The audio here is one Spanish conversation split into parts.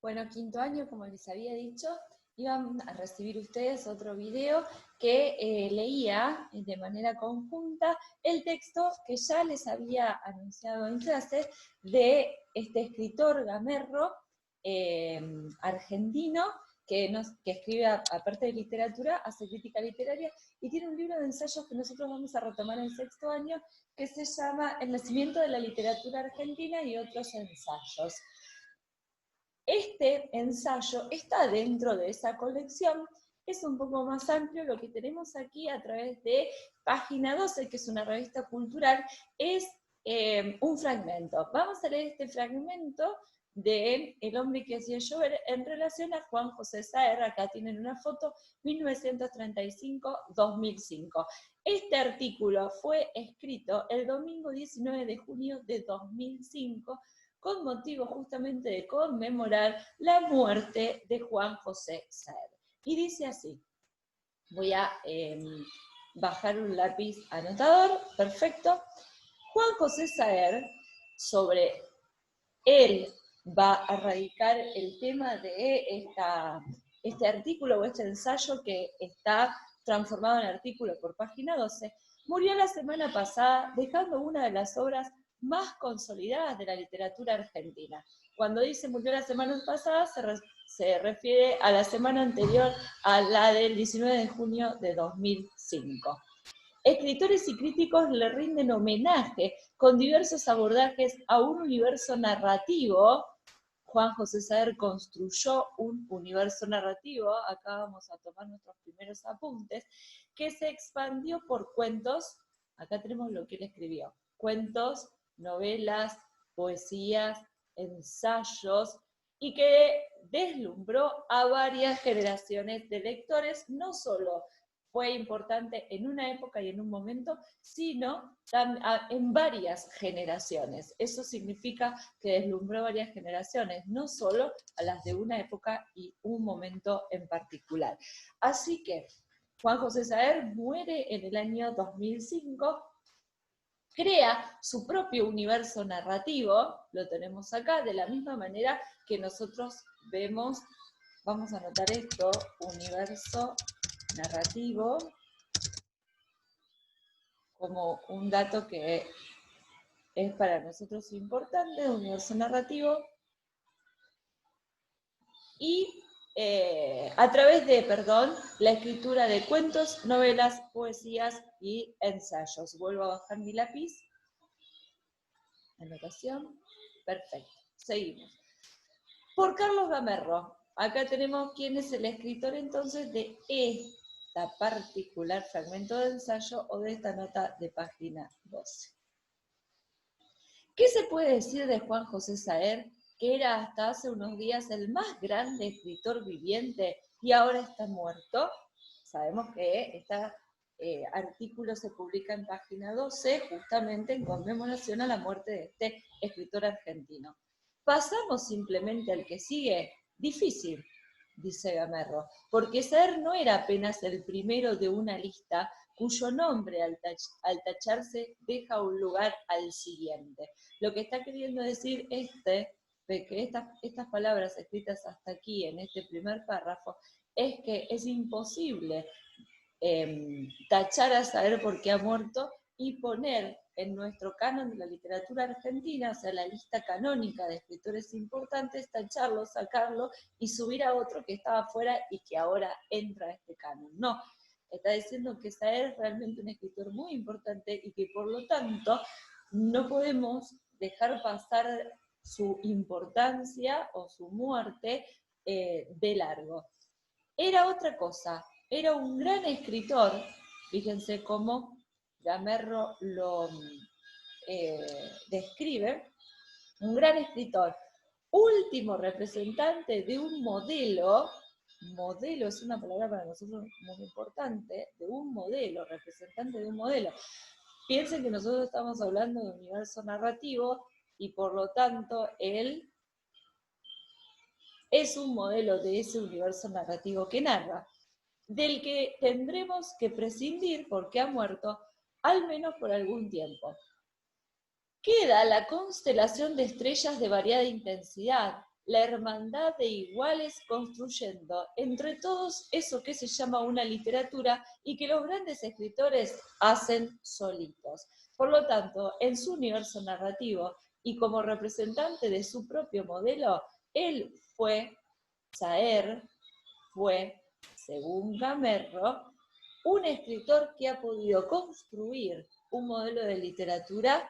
Bueno, quinto año, como les había dicho, iban a recibir ustedes otro video que leía de manera conjunta el texto que ya les había anunciado en clase de este escritor Gamerro, argentino, que escribe, aparte de literatura, hace crítica literaria y tiene un libro de ensayos que nosotros vamos a retomar en sexto año, que se llama El nacimiento de la literatura argentina y otros ensayos. Este ensayo está dentro de esa colección, es un poco más amplio. Lo que tenemos aquí a través de Página 12, que es una revista cultural, es un fragmento. Vamos a leer este fragmento de El hombre que hacía llover en relación a Juan José Saer. Acá tienen una foto, 1935-2005. Este artículo fue escrito el domingo 19 de junio de 2005, con motivo justamente de conmemorar la muerte de Juan José Saer. Y dice así, voy a bajar un lápiz anotador, perfecto. Juan José Saer, sobre él va a radicar el tema de este artículo o este ensayo que está transformado en artículo por Página 12, murió la semana pasada dejando una de las obras más consolidadas de la literatura argentina. Cuando dice murió la semana pasada, se refiere a la semana anterior a la del 19 de junio de 2005. Escritores y críticos le rinden homenaje con diversos abordajes a un universo narrativo. Juan José Saer construyó un universo narrativo, acá vamos a tomar nuestros primeros apuntes, que se expandió por cuentos, acá tenemos lo que él escribió, cuentos, novelas, poesías, ensayos, y que deslumbró a varias generaciones de lectores, no solo fue importante en una época y en un momento, sino en varias generaciones. Eso significa que deslumbró varias generaciones, no solo a las de una época y un momento en particular. Así que Juan José Saer muere en el año 2005, crea su propio universo narrativo, lo tenemos acá, de la misma manera que nosotros vemos, vamos a anotar esto, universo narrativo, como un dato que es para nosotros importante, de universo narrativo, y a través de, la escritura de cuentos, novelas, poesías y ensayos. Vuelvo a bajar mi lápiz. Anotación. Perfecto. Seguimos. Por Carlos Gamerro. Acá tenemos quién es el escritor entonces de esta particular fragmento de ensayo o de esta nota de Página 12. ¿Qué se puede decir de Juan José Saer, que era hasta hace unos días el más grande escritor viviente y ahora está muerto? Sabemos que este artículo se publica en Página 12 justamente en conmemoración a la muerte de este escritor argentino. ¿Pasamos simplemente al que sigue? Difícil, dice Gamerro, porque Saer no era apenas el primero de una lista cuyo nombre al tacharse deja un lugar al siguiente. Lo que está queriendo decir de que estas palabras escritas hasta aquí, en este primer párrafo, es que es imposible tachar a Saer porque ha muerto y poner en nuestro canon de la literatura argentina, o sea, la lista canónica de escritores importantes, tacharlo, sacarlo y subir a otro que estaba fuera y que ahora entra a este canon. No, está diciendo que Saer es realmente un escritor muy importante y que por lo tanto no podemos dejar pasar su importancia o su muerte de largo. Era otra cosa, era un gran escritor, fíjense cómo Gamerro lo describe, un gran escritor, último representante de un modelo es una palabra para nosotros muy importante, de un modelo, representante de un modelo. Piensen que nosotros estamos hablando de universo narrativo y por lo tanto él es un modelo de ese universo narrativo que narra, del que tendremos que prescindir porque ha muerto, al menos por algún tiempo. Queda la constelación de estrellas de variada intensidad, la hermandad de iguales construyendo entre todos eso que se llama una literatura y que los grandes escritores hacen solitos. Por lo tanto, en su universo narrativo y como representante de su propio modelo, él Saer fue, según Gamerro, un escritor que ha podido construir un modelo de literatura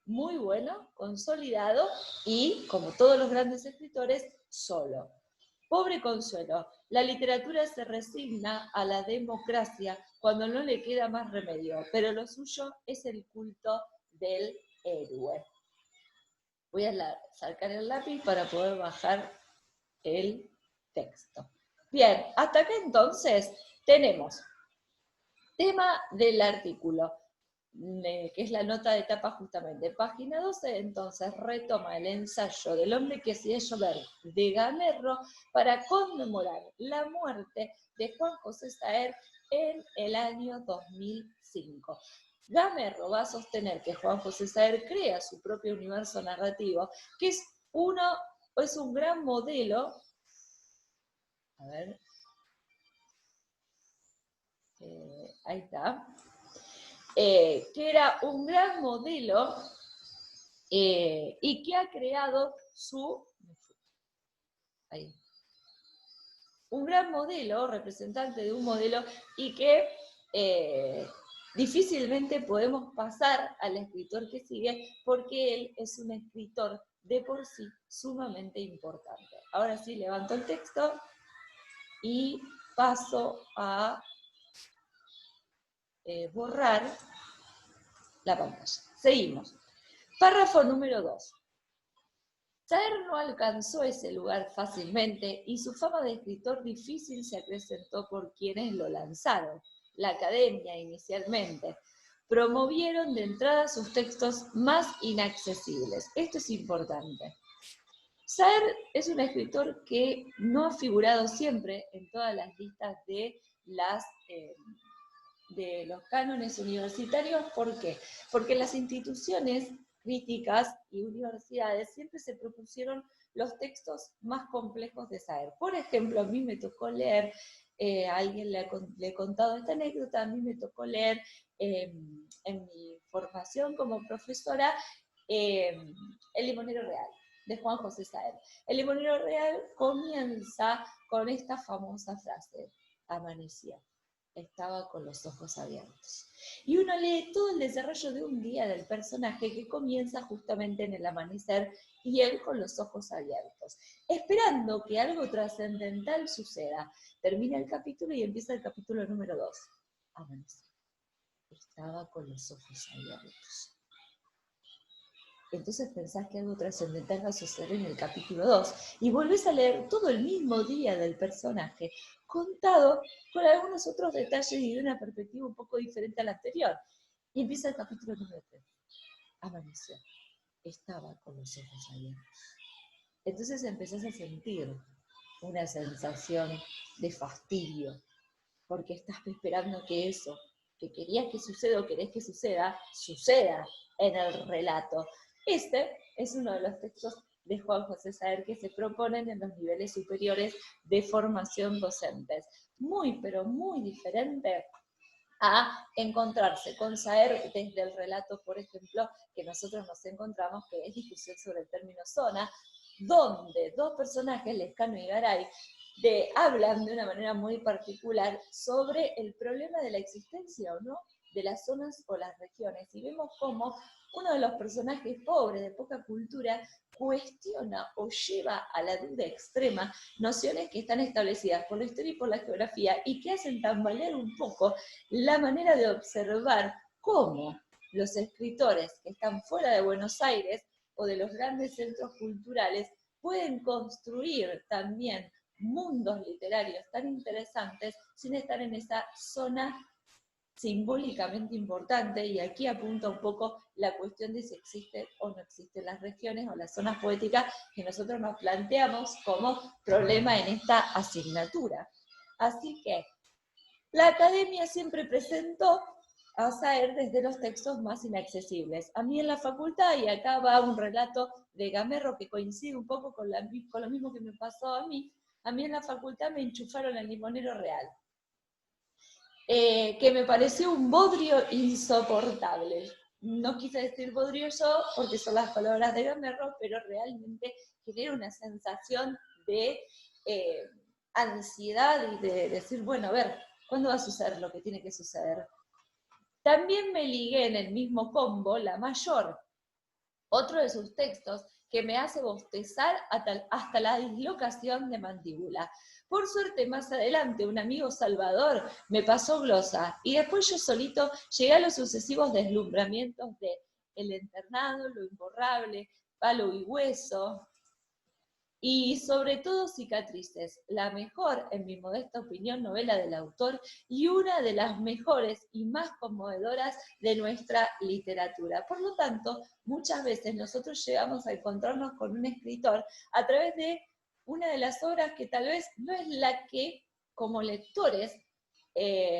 muy bueno, consolidado y, como todos los grandes escritores, solo. Pobre consuelo, la literatura se resigna a la democracia cuando no le queda más remedio, pero lo suyo es el culto del héroe. Voy a sacar el lápiz para poder bajar el texto. Bien, hasta acá entonces tenemos tema del artículo, que es la nota de etapa justamente. Página 12, entonces retoma el ensayo del hombre que hacía llover de Gamerro para conmemorar la muerte de Juan José Saer en el año 2005. Gamerro va a sostener que Juan José Saer crea su propio universo narrativo, que es un gran modelo. A ver. Ahí está. Que era un gran modelo y que ha creado un gran modelo, representante de un modelo, y que difícilmente podemos pasar al escritor que sigue, porque él es un escritor de por sí sumamente importante. Ahora sí, levanto el texto y paso a borrar la pantalla. Seguimos. Párrafo número 2. Saer no alcanzó ese lugar fácilmente y su fama de escritor difícil se acrecentó por quienes lo lanzaron. La academia inicialmente promovieron de entrada sus textos más inaccesibles. Esto es importante. Saer es un escritor que no ha figurado siempre en todas las listas de los cánones universitarios. ¿Por qué? Porque las instituciones críticas y universidades siempre se propusieron los textos más complejos de Saer. Por ejemplo, a mí me tocó leer, a alguien le he contado esta anécdota, a mí me tocó leer en mi formación como profesora El limonero real, de Juan José Saer. El limonero real comienza con esta famosa frase: amanecía, estaba con los ojos abiertos. Y uno lee todo el desarrollo de un día del personaje que comienza justamente en el amanecer y él con los ojos abiertos, esperando que algo trascendental suceda. Termina el capítulo y empieza el capítulo número 2. Amanecer, estaba con los ojos abiertos. Entonces pensás que algo trascendental va a suceder en el capítulo 2 y volvés a leer todo el mismo día del personaje, contado con algunos otros detalles y de una perspectiva un poco diferente a la anterior. Y empieza el capítulo número 3. Amaneció. Estaba con los ojos abiertos. Entonces empezás a sentir una sensación de fastidio, porque estás esperando que eso que querías que suceda o querés que suceda en el relato. Este es uno de los textos de Juan José Saer que se proponen en los niveles superiores de formación docentes. Muy, pero muy diferente a encontrarse con Saer desde el relato, por ejemplo, que nosotros nos encontramos, que es discusión sobre el término zona, donde dos personajes, Lescano y Garay, hablan de una manera muy particular sobre el problema de la existencia o no de las zonas o las regiones. Y vemos cómo uno de los personajes pobres, de poca cultura, cuestiona o lleva a la duda extrema nociones que están establecidas por la historia y por la geografía y que hacen tambalear un poco la manera de observar cómo los escritores que están fuera de Buenos Aires o de los grandes centros culturales pueden construir también mundos literarios tan interesantes sin estar en esa zona simbólicamente importante, y aquí apunta un poco la cuestión de si existen o no existen las regiones o las zonas poéticas que nosotros nos planteamos como problema en esta asignatura. Así que la academia siempre presentó a Saer desde los textos más inaccesibles. A mí en la facultad, y acá va un relato de Gamerro que coincide un poco con lo mismo que me pasó a mí en la facultad me enchufaron el Limonero Real, que me pareció un bodrio insoportable. No quise decir bodrio yo, porque son las palabras de Gamerro, pero realmente genera una sensación de ansiedad y de decir, bueno, a ver, ¿cuándo va a suceder lo que tiene que suceder? También me ligué en el mismo combo La Mayor, otro de sus textos que me hace bostezar hasta la dislocación de mandíbula. Por suerte, más adelante, un amigo Salvador me pasó glosa, y después yo solito llegué a los sucesivos deslumbramientos de El Internado, Lo Imborrable, Palo y Hueso, y sobre todo Cicatrices, la mejor, en mi modesta opinión, novela del autor y una de las mejores y más conmovedoras de nuestra literatura. Por lo tanto, muchas veces nosotros llegamos a encontrarnos con un escritor a través de una de las obras que tal vez no es la que como lectores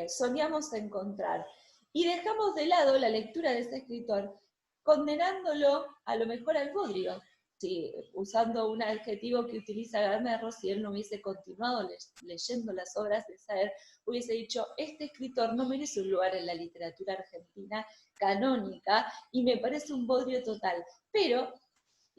soñamos encontrar. Y dejamos de lado la lectura de ese escritor, condenándolo a lo mejor al bodrio. Sí, usando un adjetivo que utiliza Gamerro, si él no hubiese continuado leyendo las obras de Saer, hubiese dicho, este escritor no merece un lugar en la literatura argentina canónica y me parece un bodrio total. Pero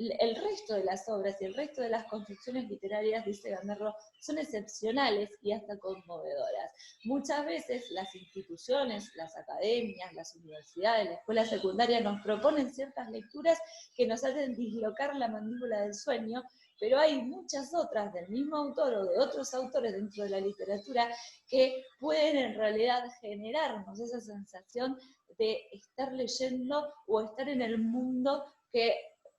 el resto de las obras y el resto de las construcciones literarias, dice Gamerro, son excepcionales y hasta conmovedoras. Muchas veces las instituciones, las academias, las universidades, la escuela secundaria nos proponen ciertas lecturas que nos hacen dislocar la mandíbula del sueño, pero hay muchas otras del mismo autor o de otros autores dentro de la literatura que pueden en realidad generarnos esa sensación de estar leyendo o estar en el mundo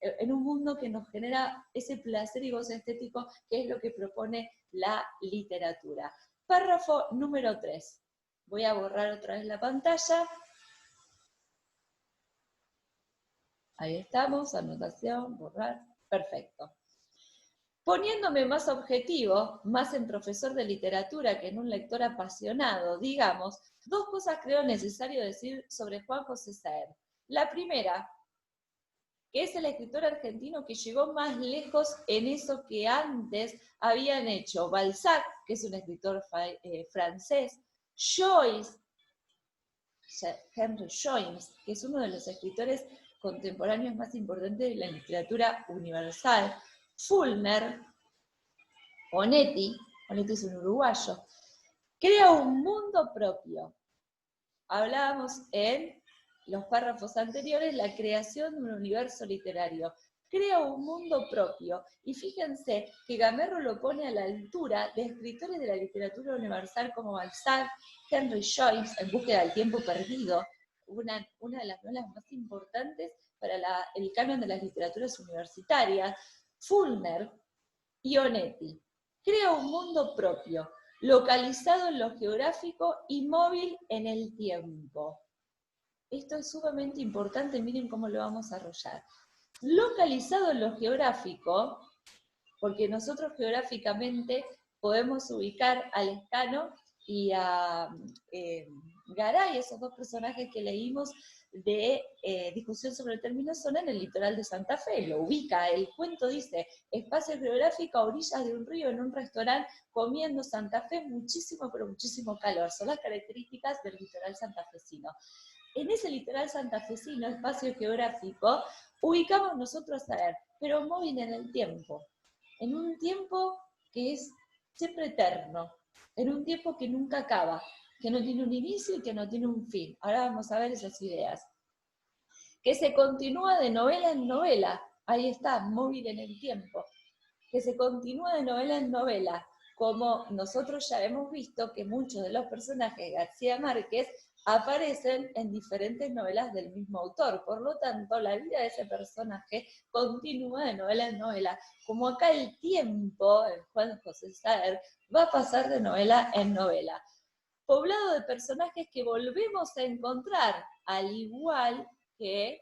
en un mundo que nos genera ese placer y goce estético, que es lo que propone la literatura. Párrafo número 3. Voy a borrar otra vez la pantalla. Ahí estamos, anotación, borrar, perfecto. Poniéndome más objetivo, más en profesor de literatura que en un lector apasionado, digamos, dos cosas creo necesario decir sobre Juan José Saer. La primera, que es el escritor argentino que llegó más lejos en eso que antes habían hecho Balzac, que es un escritor francés, Joyce, Henry Joyce, que es uno de los escritores contemporáneos más importantes de la literatura universal, Fulner, Onetti es un uruguayo, crea un mundo propio. Hablábamos en los párrafos anteriores, la creación de un universo literario. Crea un mundo propio. Y fíjense que Gamerro lo pone a la altura de escritores de la literatura universal como Balzac, Henry Joyce, En búsqueda del tiempo perdido, una de las novelas más importantes para el canon de las literaturas universitarias, Fulner y Onetti. Crea un mundo propio, localizado en lo geográfico y móvil en el tiempo. Esto es sumamente importante, miren cómo lo vamos a desarrollar. Localizado en lo geográfico, porque nosotros geográficamente podemos ubicar a Lescano y a Garay, esos dos personajes que leímos de discusión sobre el término zona en el litoral de Santa Fe. Lo ubica, el cuento dice, espacio geográfico a orillas de un río en un restaurante comiendo Santa Fe, muchísimo, pero muchísimo calor. Son las características del litoral santafesino. En ese litoral santafesino, espacio geográfico, ubicamos nosotros a ver, pero móvil en el tiempo. En un tiempo que es siempre eterno, en un tiempo que nunca acaba, que no tiene un inicio y que no tiene un fin. Ahora vamos a ver esas ideas. Que se continúa de novela en novela, ahí está, móvil en el tiempo. Que se continúa de novela en novela, como nosotros ya hemos visto que muchos de los personajes de García Márquez aparecen en diferentes novelas del mismo autor. Por lo tanto, la vida de ese personaje continúa de novela en novela. Como acá el tiempo, en Juan José Saer, va a pasar de novela en novela. Poblado de personajes que volvemos a encontrar, al igual que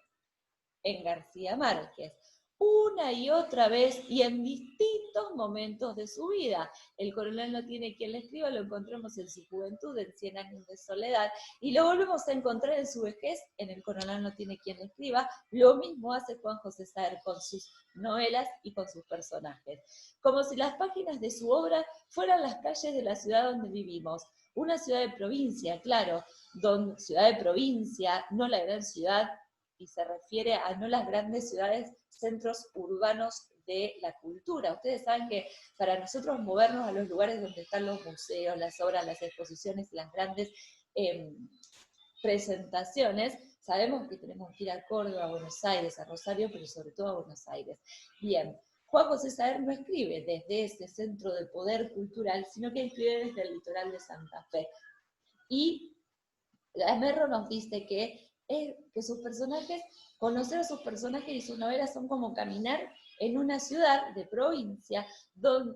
en García Márquez. una y otra vez y en distintos momentos de su vida. El coronel no tiene quien le escriba, lo encontramos en su juventud, en 100 años de soledad, y lo volvemos a encontrar en su vejez, en El coronel no tiene quien le escriba. Lo mismo hace Juan José Saer con sus novelas y con sus personajes. Como si las páginas de su obra fueran las calles de la ciudad donde vivimos. Una ciudad de provincia, claro, ciudad de provincia, no la gran ciudad, y se refiere a no las grandes ciudades, centros urbanos de la cultura. Ustedes saben que para nosotros movernos a los lugares donde están los museos, las obras, las exposiciones, las grandes presentaciones, sabemos que tenemos que ir a Córdoba, a Buenos Aires, a Rosario, pero sobre todo a Buenos Aires. Bien, Juan José Saer no escribe desde ese centro de poder cultural, sino que escribe desde el litoral de Santa Fe. Y Gamerro nos dice que sus personajes, conocer a sus personajes y sus novelas son como caminar en una ciudad de provincia,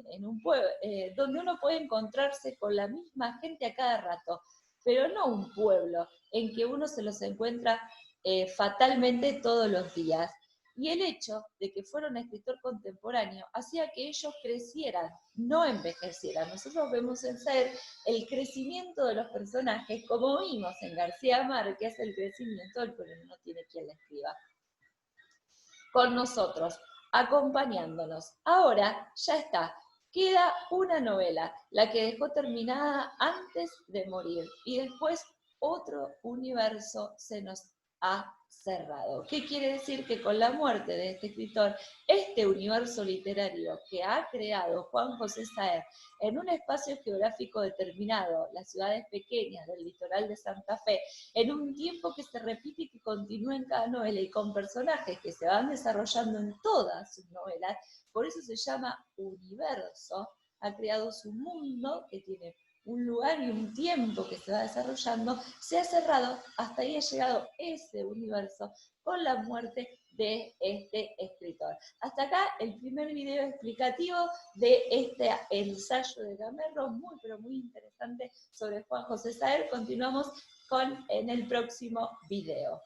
en un pueblo, donde uno puede encontrarse con la misma gente a cada rato, pero no un pueblo en que uno se los encuentra fatalmente todos los días. Y el hecho de que fuera un escritor contemporáneo hacía que ellos crecieran, no envejecieran. Nosotros vemos en Saer el crecimiento de los personajes, como vimos en García Márquez, el crecimiento del coronel no tiene quien le escriba. Con nosotros, acompañándonos. Ahora ya está, queda una novela, la que dejó terminada antes de morir, y después otro universo se nos ha cerrado. ¿Qué quiere decir? Que con la muerte de este escritor, este universo literario que ha creado Juan José Saer en un espacio geográfico determinado, las ciudades pequeñas del litoral de Santa Fe, en un tiempo que se repite y que continúa en cada novela y con personajes que se van desarrollando en todas sus novelas, por eso se llama universo, ha creado su mundo que tiene un lugar y un tiempo que se va desarrollando, se ha cerrado, hasta ahí ha llegado ese universo con la muerte de este escritor. Hasta acá el primer video explicativo de este ensayo de Gamerro, muy pero muy interesante sobre Juan José Saer. Continuamos en el próximo video.